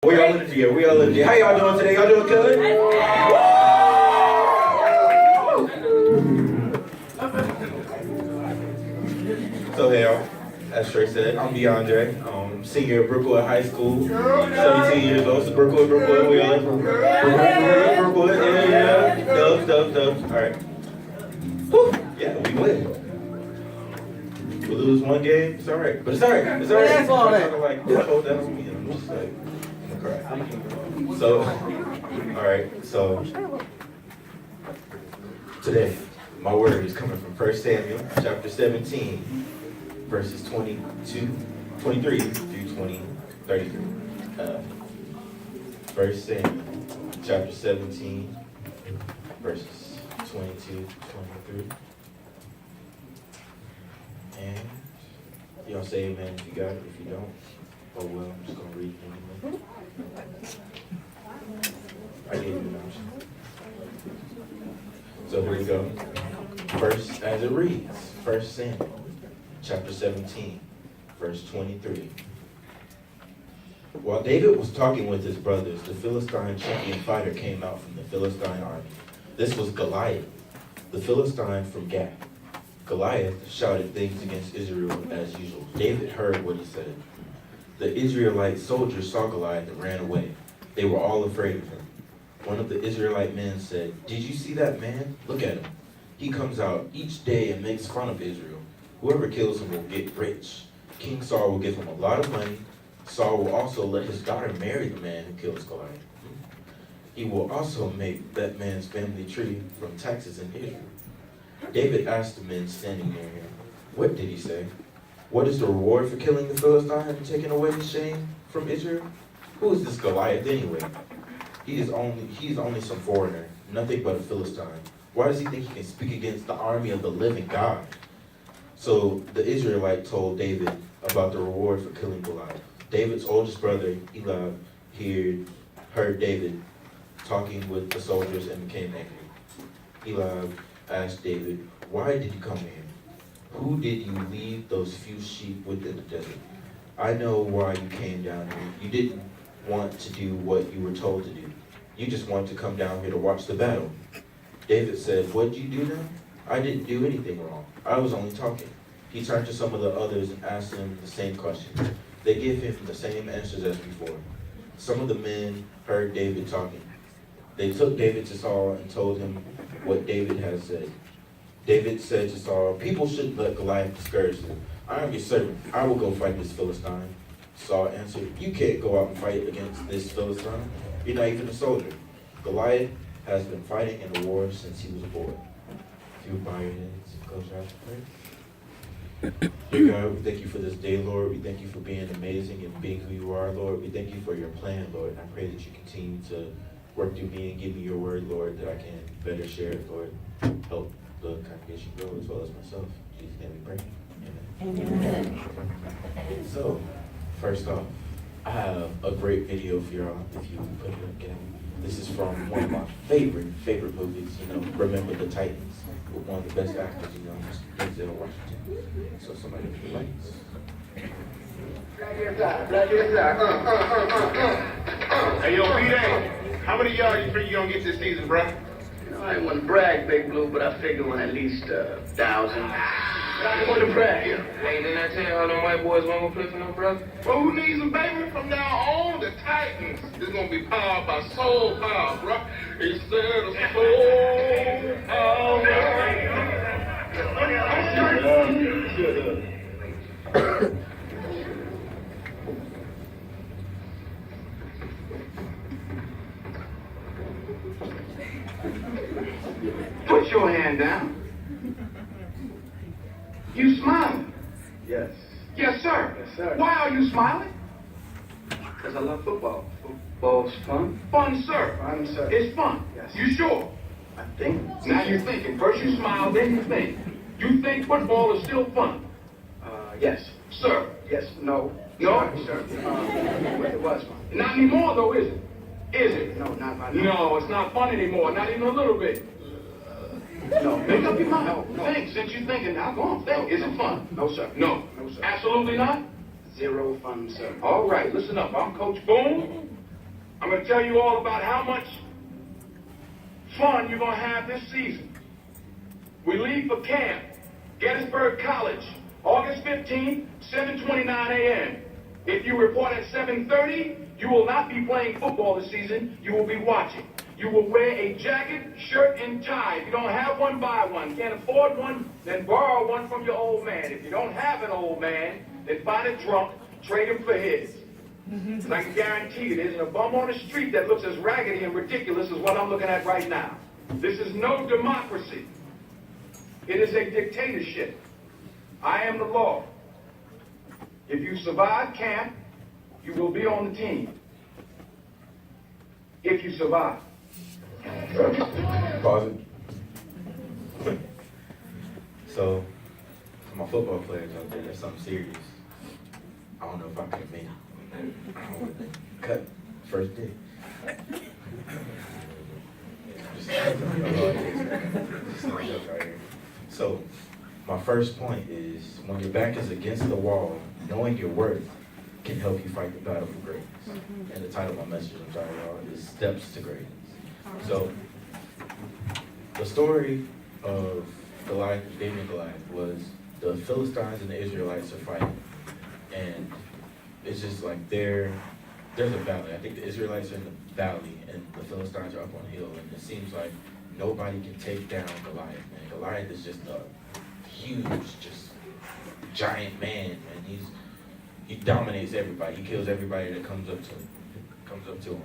We all legit. We all legit. How y'all doing today? Y'all doing good? So hey y'all, as Trey said, I'm DeAndre. Senior at Brookwood High School. 17 years old. So Brookwood. We all Brookwood. Yeah. Dubs. All right. Whew. Yeah, we win. We lose one game. It's all right, but it's all right. It's all right. That's all right. Like, hold that on me, and I'm just like, I'm gonna cry. So, all right. So today, my word is coming from 1 Samuel chapter 17, verses 23 through 33. 1 Samuel chapter 17, verses 22 to 23. And y'all say amen if you got it. If you don't, oh well, I'm just going to read it anyway. I gave you the notes. So here we go. First, as it reads, 1 Samuel chapter 17, verse 23. While David was talking with his brothers, the Philistine champion fighter came out from the Philistine army. This was Goliath, the Philistine from Gath. Goliath shouted things against Israel as usual. David heard what he said. The Israelite soldiers saw Goliath and ran away. They were all afraid of him. One of the Israelite men said, "Did you see that man? Look at him. He comes out each day and makes fun of Israel. Whoever kills him will get rich. King Saul will give him a lot of money. Saul will also let his daughter marry the man who kills Goliath. He will also make that man's family tree from taxes in Israel." David asked the men standing near him, "What did he say? What is the reward for killing the Philistine and taking away his shame from Israel? Who is this Goliath anyway? He is only some foreigner, nothing but a Philistine. Why does he think he can speak against the army of the living God?" So the Israelite told David about the reward for killing Goliath. David's oldest brother, Eliab, heard David talking with the soldiers and became angry. Eliab asked David, "Why did you come here? Who did you leave those few sheep with in the desert? I know why you came down here. You didn't want to do what you were told to do. You just wanted to come down here to watch the battle." David said, "What did you do now? I didn't do anything wrong. I was only talking." He turned to some of the others and asked them the same question. They gave him the same answers as before. Some of the men heard David talking. They took David to Saul and told him what David had said. David said to Saul, "People shouldn't let Goliath discourage them. I am your servant. I will go fight this Philistine." Saul answered, "You can't go out and fight against this Philistine. You're not even a soldier. Goliath has been fighting in the war since he was a boy." If you would bow your heads and close your eyes to pray. Dear God, we thank you for this day, Lord. We thank you for being amazing and being who you are, Lord. We thank you for your plan, Lord. And I pray that you continue to work through me and give me your word, Lord, that I can better share it, Lord. Help the congregation grow as well as myself. In Jesus' name we pray. Amen. So, first off, I have a great video for y'all, if you put it up again. This is from one of my favorite movies, Remember the Titans, with one of the best actors, Mr. Denzel Washington. So somebody with the lights. Hey, yo, B-Day, how many of y'all you think you gonna get this season, bruh? I ain't want to brag, Big Blue, but I figure on at least 1,000. I want to brag. Hey, didn't I tell you how them white boys won't go play for no brother? Well, who needs them, baby? From now on, the Titans is gonna be powered by soul power, bruh. Instead of soul power. Put your hand down. You smiling? Yes. Yes, sir. Yes, sir. Why are you smiling? Because I love football. Football's fun. Fun, sir. Fun, sir. It's fun. Yes. You sure? I think. Now you're thinking. First you smile, then you think. You think football is still fun? Yes. Sir. Yes. No. No? Sir. It was fun. Not anymore, though, is it? Is it? No, not my. No, it's not fun anymore. Not even a little bit. No. Make up your mind. No. Think. Since you're thinking, now go on. Think. Is it fun? No, sir. No. No, sir. Absolutely not? Zero fun, sir. All right, listen up. I'm Coach Boone. I'm going to tell you all about how much fun you're going to have this season. We leave for camp, Gettysburg College, August 15th, 7:29 a.m. If you report at 7:30, you will not be playing football this season. You will be watching. You will wear a jacket, shirt, and tie. If you don't have one, buy one. Can't afford one, then borrow one from your old man. If you don't have an old man, then find a drunk, trade him for his. And I can guarantee you, there isn't a bum on the street that looks as raggedy and ridiculous as what I'm looking at right now. This is no democracy. It is a dictatorship. I am the law. If you survive camp, you will be on the team. If you survive. Pause it. So, for my football players out there, that's something serious. I don't know if I could have made it. Cut first day. So, my first point is when your back is against the wall, knowing your worth can help you fight the battle for greatness. And the title of my message, I'm sorry, y'all, is Steps to Greatness. So, the story of Goliath, David and Goliath, was the Philistines and the Israelites are fighting. And it's just like there's a valley. I think the Israelites are in the valley and the Philistines are up on a hill. And it seems like nobody can take down Goliath, man. Goliath is just a huge, just giant man, and he dominates everybody. He kills everybody that comes up to him.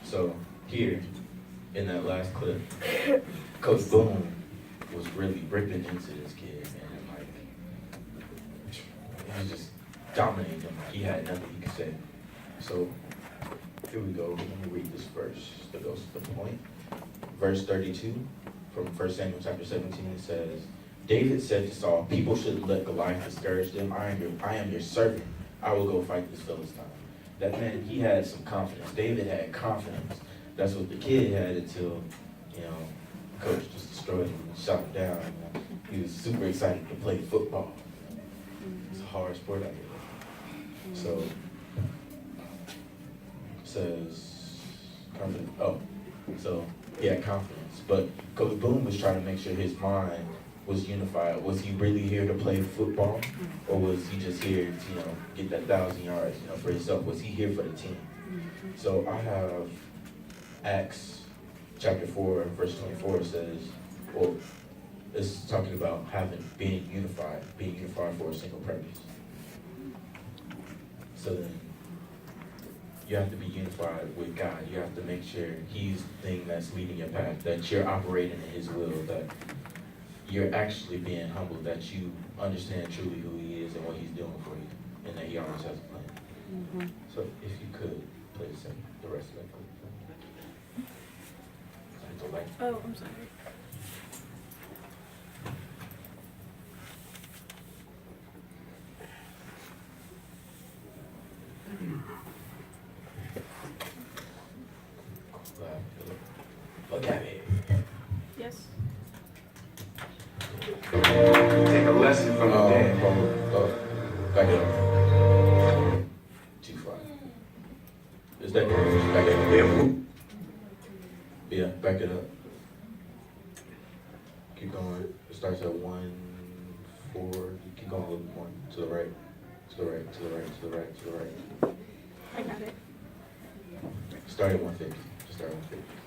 So here, in that last clip, Coach Boone was really ripping into this kid, man. Like, he was just dominating him. Like, he had nothing he could say. So here we go. Let me read this verse that goes to the point. Verse 32 from 1 Samuel chapter 17, it says, David said to Saul, people shouldn't let Goliath discourage them. I am your servant. I will go fight this Philistine. That man, he had some confidence. David had confidence. That's what the kid had until, coach just destroyed him and shot him down. He was super excited to play football. It's a hard sport out here. So, it says, confidence. Oh, so he had confidence. But Coach Boone was trying to make sure his mind was unified. Was he really here to play football? Or was he just here to, get that 1,000 yards, for himself? Was he here for the team? So I have Acts chapter 4, verse 24 says, well, it's talking about being unified for a single purpose. So then you have to be unified with God. You have to make sure He's the thing that's leading your path, that you're operating in His will, that you're actually being humble, that you understand truly who He is and what He's doing for you, and that He always has a plan. Mm-hmm. So if you could, please sing the rest of that clip. Oh, I'm sorry. Look at me. Yes. Take a lesson from the dead. Back it up. Too far. Is that back it up? Yeah, back it up. Keep going. It starts at 1, 4. You keep going a little more. To the right. To the right. To the right. To the right. To the right. I got it. Start at 150. Just start at 150.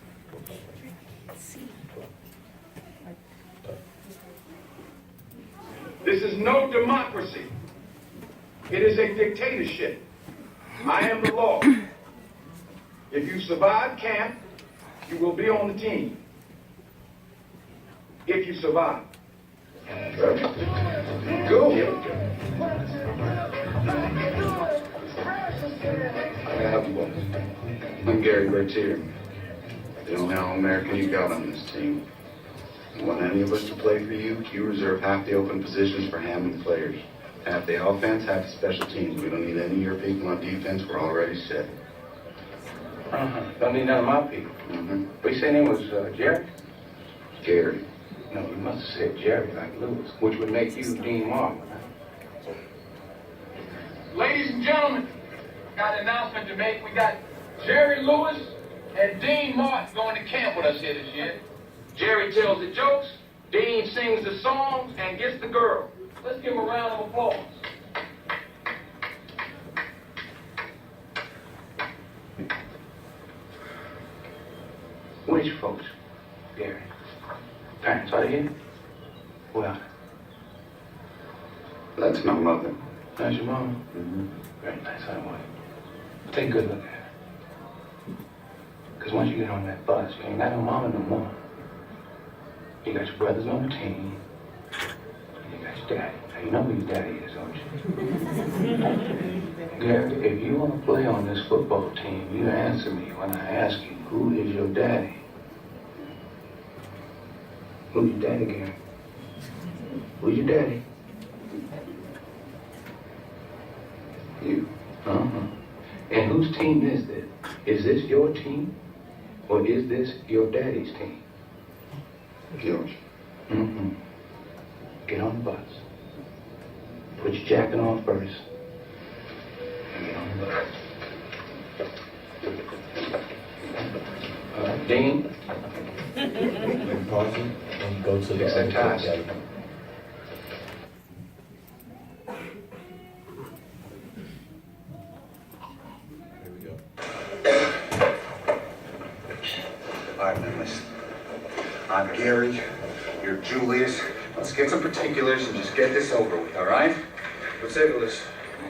This is no democracy. It is a dictatorship. I am the law. If you survive camp, you will be on the team. If you survive. Go. I have one. I'm Gary Bertier, the only All-American you got on this team. Want any of us to play for you, you reserve half the open positions for Hammond players. Half the offense, half the special teams. We don't need any of your people on defense. We're already set. Don't need none of my people. But you said name was Jerry? Gary. No, you must have said Jerry like Lewis, which would make you Dean Martin. Ladies and gentlemen, got an announcement to make. We got Jerry Lewis and Dean Martin going to camp with us here this year. Jerry tells the jokes, Dean sings the songs, and gets the girl. Let's give him a round of applause. Which folks, Gary? Parents, are they here? Well, That's my mother. that's your mom. Mm-hmm. Very nice, I want take a good look at her. Because once you get on that bus, you ain't got no mama no more. You got your brothers on the team. And you got your daddy. Now, you know who your daddy is, don't you? Gary, if you want to play on this football team, you answer me when I ask you, who is your daddy? Who's your daddy, Gary? Who's your daddy? You. Uh-huh. And whose team is this? Is this your team? Or is this your daddy's team? Yours. Mm-hmm. Get on the bus. Put your jacket on first. And get on the bus. Dean? And pause it and go to the Yes, that ties. other. Here we go. All right, man, listen. I'm Gary. You're Julius. Let's get some particulars and just get this over with, all right? Particulars.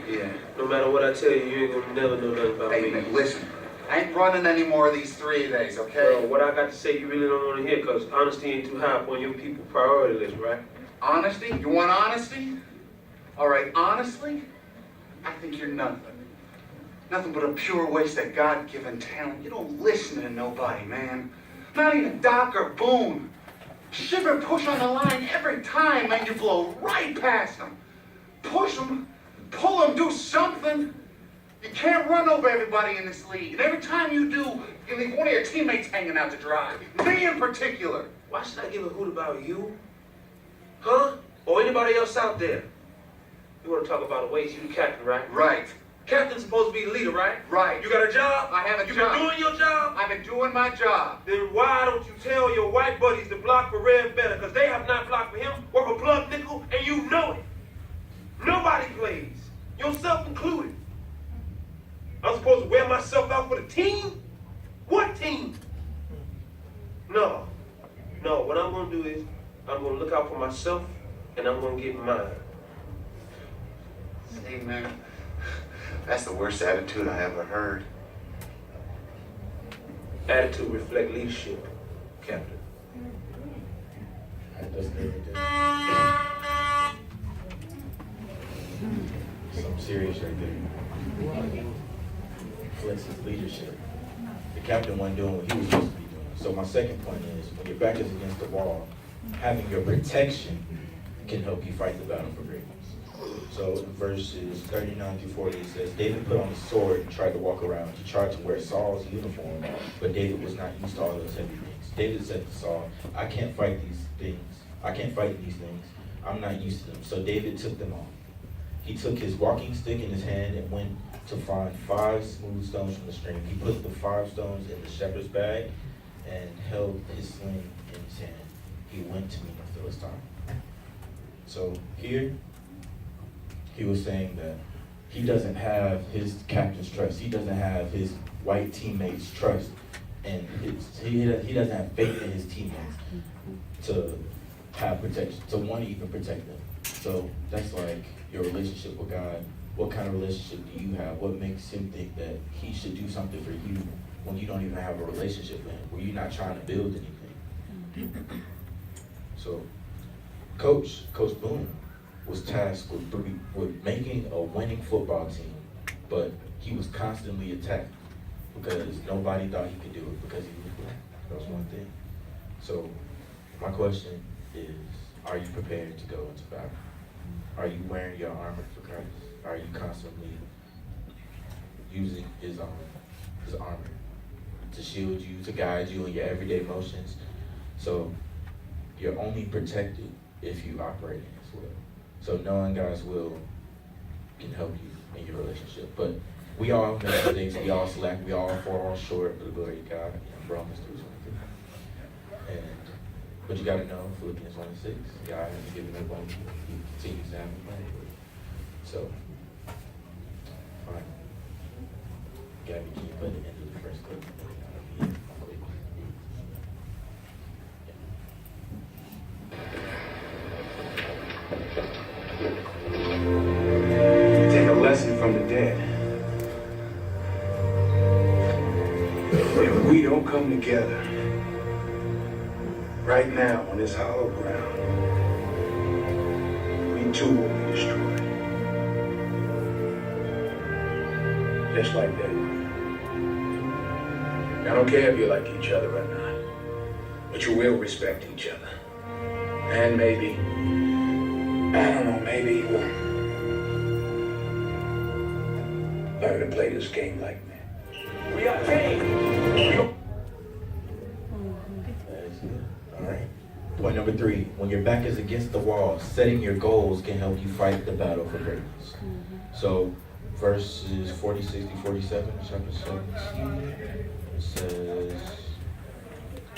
Yeah. No matter what I tell you, you ain't gonna never know nothing about Hey, me. man, listen. I ain't running any more of these 3 days, Well, okay? what I got to say, you really don't want to hear, because honesty ain't too high up on your people priority list, right? Honesty? You want honesty? All right, honestly, I think you're nothing. Nothing but a pure waste of God-given talent. You don't listen to nobody, man. Not even Doc or Boone. Shiver push on the line every time, man. You blow right past them. Push them, pull them, do something. You can't run over everybody in this league. And every time you do, you leave one of your teammates hanging out to dry. Me in particular. Why should I give a hoot about you? Huh? Or anybody else out there? You want to talk about a waste, you the captain, right? Right. Captain's supposed to be the leader, right? Right. You got a job? I have a You job. been doing your job? I've been doing my job. Then why don't you tell your white buddies to block for Red better? Because they have not blocked for him or for Plug Nickel, and you know it. Nobody plays, yourself included. I'm supposed to wear myself out for the team? What team? No. No, what I'm going to do is I'm going to look out for myself, and I'm going to get mine. See, man, that's the worst attitude I ever heard. Attitude reflect leadership, Captain. Alright, that's good right there. Something serious right there. Flex's leadership. The captain wasn't doing what he was supposed to be doing. So my second point is, when your back is against the wall, having your protection can help you fight the battle for greatness. So in verses 39 through 40, it says, David put on his sword and tried to walk around. He tried to wear Saul's uniform, but David was not used to all those heavy things. David said to Saul, I can't fight these things. I can't fight these things. I'm not used to them. So David took them off. He took his walking stick in his hand and went to find 5 smooth stones from the stream. He put the 5 stones in the shepherd's bag and held his sling in his hand. He went to meet the Philistine. So here, he was saying that he doesn't have his captain's trust. He doesn't have his white teammates' trust. And he doesn't have faith in his teammates to have protection, to want to even protect them. So that's like your relationship with God. What kind of relationship do you have? What makes him think that he should do something for you when you don't even have a relationship with him, where you're not trying to build anything? So Coach Boone was tasked with making a winning football team, but he was constantly attacked because nobody thought he could do it because he was black. That was one thing. So my question is, are you prepared to go into battle? Are you wearing your armor for Christ? Are you constantly using his armor to shield you, to guide you in your everyday motions? So you're only protected if you operate in his will. So knowing God's will can help you in your relationship. But We all make mistakes, we all slack, we all fall short of the glory of God. Romans 3:23. But you gotta know, Philippians 1:6, God hasn't given up on you. He continues to have a plan for you. So, fine. Gabby, can you put the end of the first clip? Take a lesson from the dead. If we don't come together right now on this hollow ground, we too will be destroyed. Just like that. I don't care if you like each other or not, but you will respect each other. And maybe, I don't know, maybe we'll learn to play this game like that. We are king. That's good. All right. Point number 3, when your back is against the wall, setting your goals can help you fight the battle for greatness. So, verses 46 to 47, chapter 17, it says,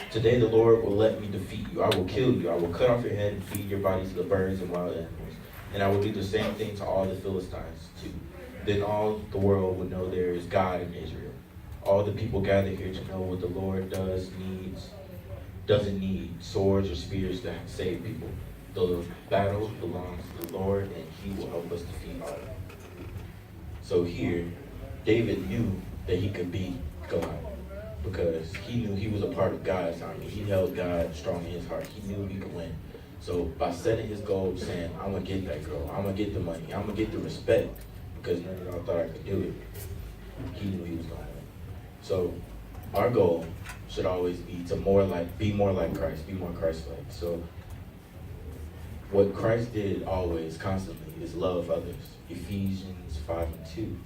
today the Lord will let me defeat you. I will kill you. I will cut off your head and feed your body to the birds and wild animals. And I will do the same thing to all the Philistines too. Then all the world would know there is God in Israel. All the people gathered here to know what the Lord doesn't need swords or spears to save people. The battle belongs to the Lord, and He will help us defeat all. So here, David knew that he could beat Goliath because he knew he was a part of God's army. He held God strong in his heart. He knew he could win. So by setting his goal, saying, I'm going to get that girl, I'm going to get the money, I'm going to get the respect, because none of y'all thought I could do it, he knew he was going to win. So our goal should always be to be more like Christ, be more Christ-like. So what Christ did always, constantly, is love others. Ephesians 5:2,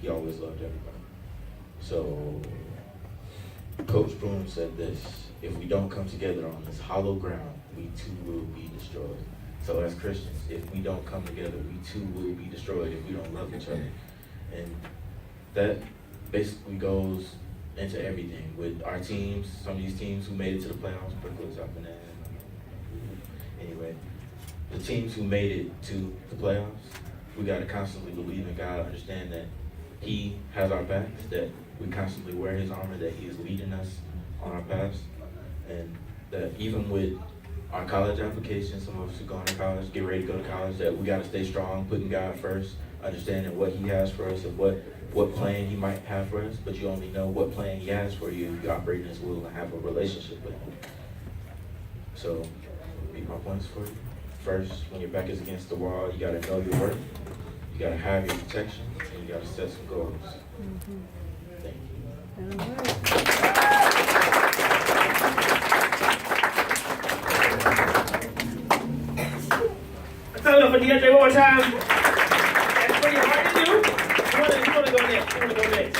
he always loved everybody. So Coach Boone said this, if we don't come together on this hollow ground, we too will be destroyed. So as Christians, if we don't come together, we too will be destroyed if we don't love each other. And that basically goes into everything with our teams, some of these teams who made it to the playoffs, put close up in that. Anyway, the teams who made it to the playoffs, we got to constantly believe in God, understand that He has our backs, that we constantly wear His armor, that He is leading us on our paths, and that even with our college applications, some of us who go into college, get ready to go to college, that we got to stay strong, putting God first, understanding what He has for us and what plan He might have for us, but you only know what plan He has for you if you operate in His will and have a relationship with Him. So, read my points for you. First, when your back is against the wall, you got to know your worth, you got to have your protection, and you got to set some goals. Thank you. Turn up for DeAndre one more time. That's pretty hard to do. You wanna go next?